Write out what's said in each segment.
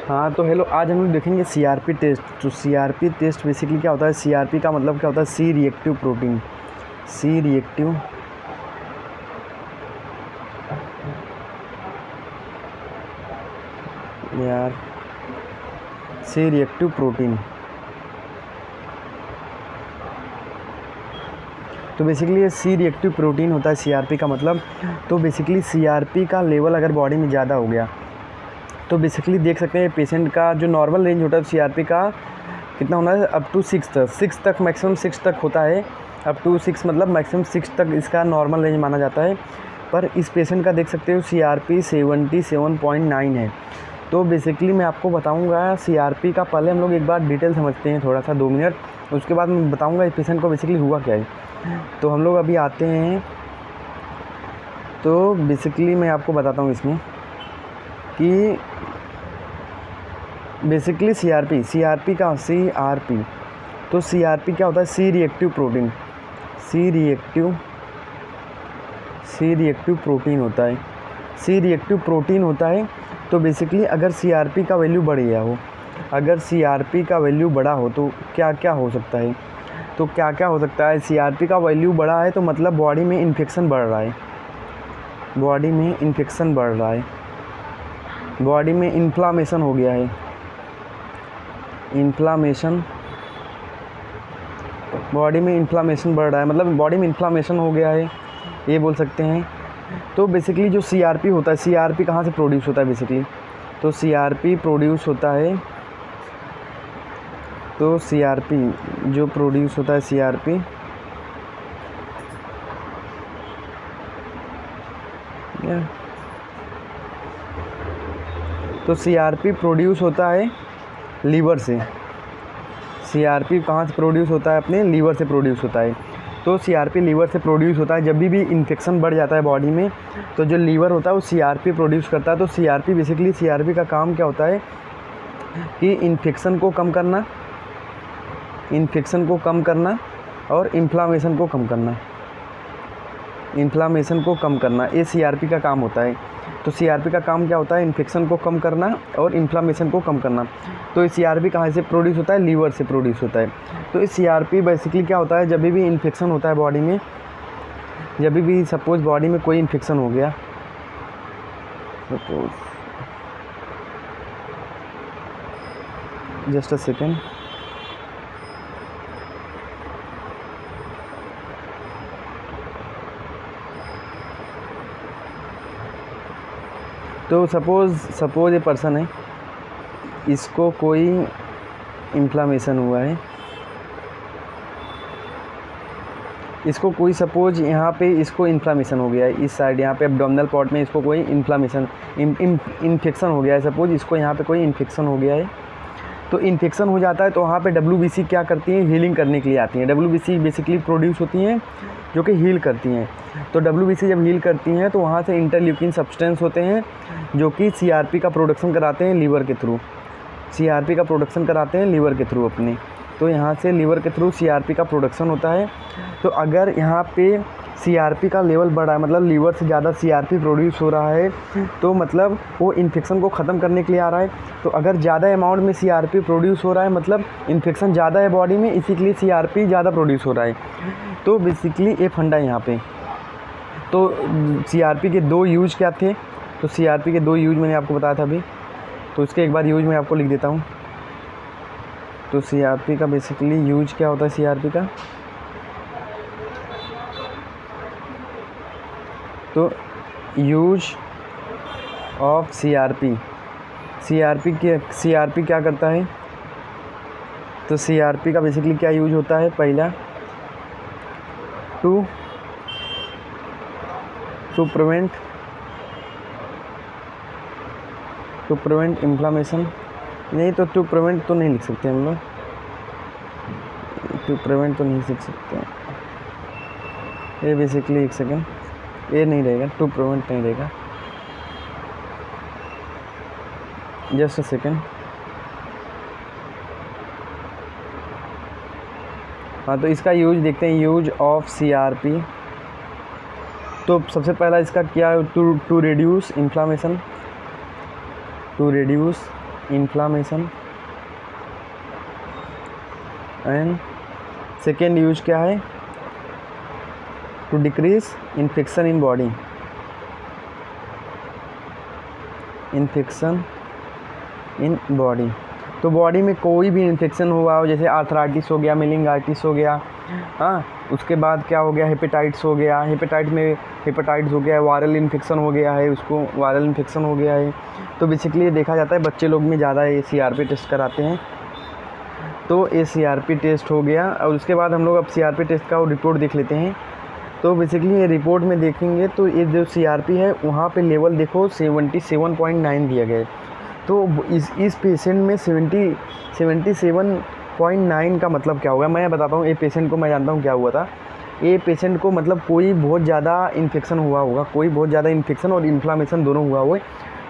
हाँ तो हेलो, आज हम लोग देखेंगे सीआरपी टेस्ट। तो सीआरपी टेस्ट बेसिकली क्या होता है, सीआरपी का मतलब क्या होता है, C reactive protein. C reactive C reactive protein. तो बेसिकली ये सी रिएक्टिव प्रोटीन होता है सीआरपी का मतलब। तो बेसिकली सीआरपी का लेवल अगर बॉडी में ज़्यादा हो गया तो बेसिकली देख सकते हैं पेशेंट का जो नॉर्मल रेंज होता है सीआरपी का कितना होना है, अप टू 6 तक मैक्सिमम 6 तक होता है। अप टू 6 मतलब मैक्सिमम 6 तक इसका नॉर्मल रेंज माना जाता है। पर इस पेशेंट का देख सकते हो सीआरपी 77.9 है। तो बेसिकली मैं आपको बताऊंगा सीआरपी का, पहले हम लोग एक बार डिटेल समझते हैं थोड़ा सा 2 मिनट, उसके बाद मैं बताऊंगा इस पेशेंट को बेसिकली हुआ क्या है। तो हम लोग अभी आते हैं, तो बेसिकली मैं आपको बताता हूँ इसमें कि बेसिकली सीआरपी का तो सीआरपी क्या होता है, C reactive protein. C reactive protein होता है। सी रिएक्टिव प्रोटीन होता है। तो बेसिकली अगर सीआरपी का वैल्यू बढ़ गया हो, अगर सीआरपी का वैल्यू बड़ा हो तो क्या क्या हो सकता है। तो क्या क्या हो सकता है, सीआरपी का वैल्यू बड़ा है तो मतलब बॉडी में इन्फेक्शन बढ़ रहा है, बॉडी में इन्फेक्शन बढ़ रहा है, बॉडी में इन्फ्लामेशन हो गया है, बॉडी में इन्फ्लामेशन बढ़ रहा है, मतलब बॉडी में इन्फ्लामेशन हो गया है, ये बोल सकते हैं। तो बेसिकली जो सीआरपी होता है, सीआरपी कहाँ से प्रोड्यूस होता है बेसिकली, तो सीआरपी प्रोड्यूस होता है, तो सीआरपी जो प्रोड्यूस होता है सीआरपी तो सीआरपी प्रोड्यूस होता है लीवर से। सीआरपी कहाँ से प्रोड्यूस होता है, अपने लीवर से प्रोड्यूस होता है। तो सीआरपी लीवर से प्रोड्यूस होता है। जब भी इन्फेक्शन बढ़ जाता है बॉडी में तो जो लीवर होता है वो सीआरपी प्रोड्यूस करता है। तो सीआरपी बेसिकली सीआरपी का काम क्या होता है कि इन्फेक्शन को कम करना और इन्फ्लामेशन को कम करना, ये सीआरपी का काम होता है। तो सीआरपी का काम क्या होता है, इन्फेक्शन को कम करना और इन्फ्लामेशन को कम करना। तो इस सीआरपी कहाँ से प्रोड्यूस होता है, लीवर से प्रोड्यूस होता है। तो इस सीआरपी बेसिकली क्या होता है, जब भी इन्फेक्शन होता है बॉडी में, जब भी सपोज बॉडी में कोई इन्फेक्शन हो गया, सपोज जस्ट अ सेकेंड, तो सपोज ये पर्सन है, इसको कोई इन्फ्लामेशन हुआ है, इसको कोई सपोज यहाँ पे इसको इन्फ्लामेशन हो गया है, इस साइड यहाँ पे एब्डोमिनल पार्ट में इसको कोई इन्फेक्शन हो गया है। सपोज इसको यहाँ पे कोई इन्फेक्शन हो गया है, तो इन्फेक्शन हो जाता है तो वहाँ पे डब्ल्यूबीसी क्या करती हैं, हीलिंग करने के लिए आती हैं। डब्ल्यूबीसी बेसिकली प्रोड्यूस होती हैं जो कि हील करती हैं। तो डब्ल्यूबीसी जब हील करती हैं तो वहाँ से इंटरल्यूकिन सब्सटेंस होते हैं जो कि सीआरपी का प्रोडक्शन कराते हैं लीवर के थ्रू, सीआरपी का प्रोडक्शन कराते हैं लीवर के थ्रू अपने। तो यहाँ से लीवर के थ्रू सीआरपी का प्रोडक्शन होता है। तो अगर यहाँ पे सीआरपी का लेवल बढ़ा है, मतलब लीवर से ज़्यादा सीआरपी प्रोड्यूस हो रहा है, तो मतलब वो इन्फेक्शन को ख़त्म करने के लिए आ रहा है। तो अगर ज़्यादा अमाउंट में सीआरपी प्रोड्यूस हो रहा है मतलब इन्फेक्शन ज़्यादा है बॉडी में, इसी के लिए सीआरपी ज़्यादा प्रोड्यूस हो रहा है। तो बेसिकली ये फंडा है यहाँ पे। तो सीआरपी के 2 यूज क्या थे, तो सीआरपी के 2 यूज मैंने आपको बताया था अभी, तो इसके एक बार यूज मैं आपको लिख देता हूँ। तो सीआरपी का बेसिकली यूज क्या होता है, सीआरपी का तो यूज ऑफ सीआरपी क्या करता है, तो सीआरपी का बेसिकली क्या यूज होता है, पहला टू प्रिवेंट इन्फ्लामेशन, नहीं तो टू प्रिवेंट तो नहीं लिख सकते हम लोग, टू प्रिवेंट तो नहीं लिख सकते, ये बेसिकली एक सेकेंड, ये नहीं रहेगा, टू प्रिवेंट नहीं रहेगा, जस्ट अ सेकेंड। हाँ तो इसका यूज देखते हैं, यूज ऑफ सीआरपी। तो सबसे पहला इसका क्या है, to reduce inflammation, to reduce inflammation and second use क्या है, to decrease infection in body, infection in body. तो बॉडी में कोई भी इन्फेक्शन हुआ हो, जैसे आर्थराइटिस हो गया, मेनिंगाइटिस हो गया, हाँ, उसके बाद क्या हो गया, हेपेटाइटिस हो गया, हेपेटाइटिस हो गया, वायरल इन्फेक्शन हो गया है, उसको वायरल इन्फेक्शन हो गया है। तो बेसिकली ये देखा जाता है बच्चे लोग में ज़्यादा ये CRP टेस्ट कराते हैं। तो ये CRP टेस्ट हो गया और उसके बाद हम लोग अब CRP टेस्ट का रिपोर्ट देख लेते हैं। तो बेसिकली ये रिपोर्ट में देखेंगे तो ये जो CRP है वहाँ पे लेवल देखो 77.9 दिया गया है। तो इस पेशेंट में 77.9 का मतलब क्या होगा, मैं बताता हूँ। ये पेशेंट को मैं जानता हूँ क्या हुआ था। ये पेशेंट को मतलब कोई बहुत ज़्यादा इन्फेक्शन हुआ होगा, कोई बहुत ज़्यादा इन्फेक्शन और इन्फ्लामेशन दोनों हुआ हुआ है।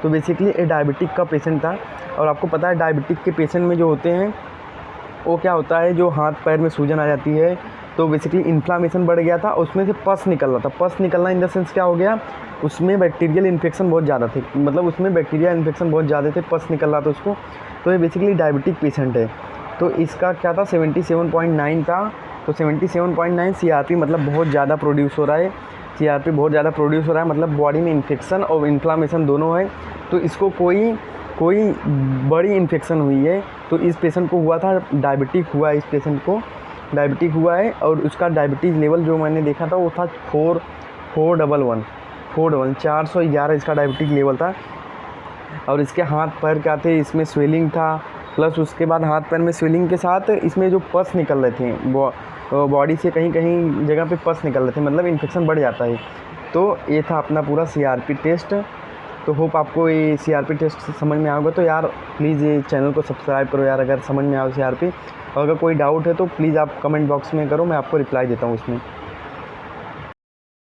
तो बेसिकली ये डायबिटिक का पेशेंट था। और आपको पता है डायबिटिक के पेशेंट में जो होते हैं वो क्या होता है, जो हाथ पैर में सूजन आ जाती है। तो बेसिकली इन्फ्लामेशन बढ़ गया था, उसमें से पस निकल रहा था। पस निकलना इन द सेंस क्या हो गया, उसमें बैक्टीरियल इन्फेक्शन बहुत ज़्यादा थे, मतलब उसमें बैक्टीरिया इन्फेक्शन बहुत ज़्यादा थे, पस निकल रहा था उसको। तो ये बेसिकली डायबिटिक पेशेंट है। तो इसका क्या था, 77.9 था। तो 77.9 CRP मतलब बहुत ज़्यादा प्रोड्यूस हो रहा है। CRP बहुत ज़्यादा प्रोड्यूस हो रहा है, मतलब बॉडी में इन्फेक्शन और इन्फ्लामेशन दोनों है। तो इसको कोई बड़ी इन्फेक्शन हुई है। तो इस पेशेंट को हुआ था, डायबिटिक हुआ है, इस पेशेंट को डायबिटिक हुआ है। और उसका डायबिटीज़ लेवल जो मैंने देखा था वो था 411 इसका डायबिटिक लेवल था। और इसके हाथ पैर क्या थे, इसमें स्वेलिंग था, प्लस उसके बाद हाथ पैर में स्वेलिंग के साथ इसमें जो पस निकल रहे थे बॉडी से, कहीं कहीं जगह पे पस निकल रहे थे, मतलब इन्फेक्शन बढ़ जाता है। तो ये था अपना पूरा CRP टेस्ट। तो होप आपको ये CRP टेस्ट समझ में आएगा। तो यार प्लीज़ ये चैनल को सब्सक्राइब करो यार, अगर समझ में आओ CRP। और अगर कोई डाउट है तो प्लीज़ आप कमेंट बॉक्स में करो, मैं आपको रिप्लाई देता हूँ उसमें।